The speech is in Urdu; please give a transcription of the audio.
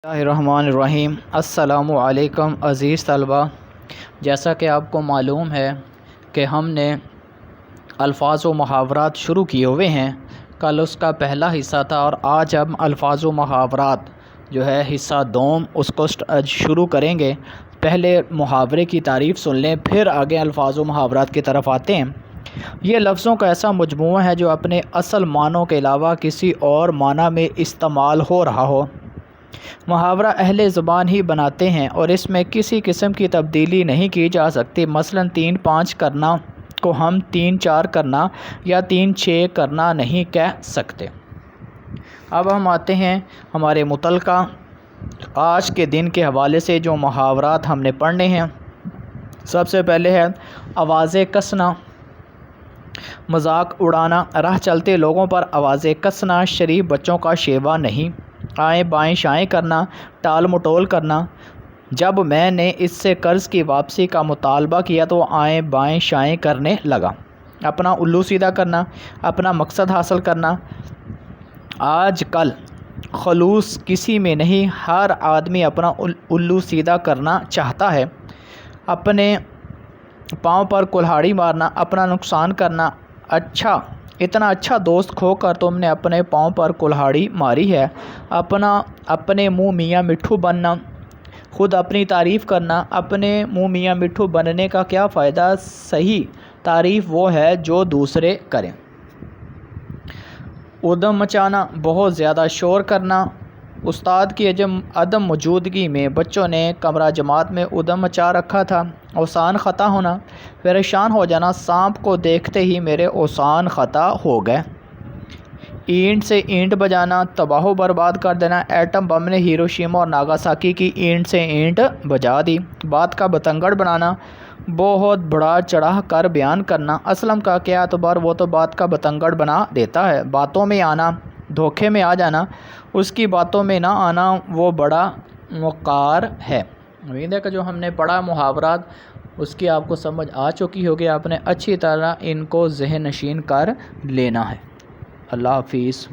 الرحمن الرحیم۔ السلام علیکم عزیز طلبہ، جیسا کہ آپ کو معلوم ہے کہ ہم نے الفاظ و محاورات شروع کیے ہوئے ہیں۔ کل اس کا پہلا حصہ تھا اور آج ہم الفاظ و محاورات جو ہے حصہ دوم اس کو شروع کریں گے۔ پہلے محاورے کی تعریف سن لیں، پھر آگے الفاظ و محاورات کی طرف آتے ہیں۔ یہ لفظوں کا ایسا مجموعہ ہے جو اپنے اصل معنوں کے علاوہ کسی اور معنی میں استعمال ہو رہا ہو۔ محاورہ اہل زبان ہی بناتے ہیں اور اس میں کسی قسم کی تبدیلی نہیں کی جا سکتی۔ مثلا 3-5 کرنا کو ہم 3-4 کرنا یا 3-6 کرنا نہیں کہہ سکتے۔ اب ہم آتے ہیں ہمارے متعلقہ آج کے دن کے حوالے سے جو محاورات ہم نے پڑھنے ہیں۔ سب سے پہلے ہے آوازیں کسنا، مذاق اڑانا، راہ چلتے لوگوں پر آوازیں کسنا شریف بچوں کا شیوہ نہیں۔ آئیں بائیں شائیں کرنا، ٹال مٹول کرنا، جب میں نے اس سے قرض کی واپسی کا مطالبہ کیا تو آئیں بائیں شائیں کرنے لگا۔ اپنا الو سیدھا کرنا، اپنا مقصد حاصل کرنا۔ آج کل خلوص کسی میں نہیں، ہر آدمی اپنا الو سیدھا کرنا چاہتا ہے۔ اپنے پاؤں پر کلہاڑی مارنا، اپنا نقصان کرنا۔ اتنا اچھا دوست کھو کر تم نے اپنے پاؤں پر کلہاڑی ماری ہے۔ اپنے منہ میاں مٹھو بننا، خود اپنی تعریف کرنا۔ اپنے منہ میاں مٹھو بننے کا کیا فائدہ، صحیح تعریف وہ ہے جو دوسرے کریں۔ ادھم مچانا، بہت زیادہ شور کرنا۔ استاد کی عدم موجودگی میں بچوں نے کمرہ جماعت میں ادھم مچا رکھا تھا۔ اوسان خطا ہونا، پریشان ہو جانا، سانپ کو دیکھتے ہی میرے اوسان خطا ہو گئے۔ اینٹ سے اینٹ بجانا، تباہ و برباد کر دینا۔ ایٹم بم نے ہیروشیما اور ناگاساکی کی اینٹ سے اینٹ بجا دی۔ بات کا بتنگڑ بنانا، بہت بڑھا چڑھا کر بیان کرنا۔ اسلم کا کیا اعتبار، وہ تو بات کا بتنگڑ بنا دیتا ہے۔ باتوں میں آنا، دھوکے میں آ جانا، اس کی باتوں میں نہ آنا وہ بڑا وقار ہے۔ امید ہے کہ جو ہم نے پڑھا محاورات اس کی آپ کو سمجھ آ چکی ہوگی، آپ نے اچھی طرح ان کو ذہن نشین کر لینا ہے۔ اللہ حافظ۔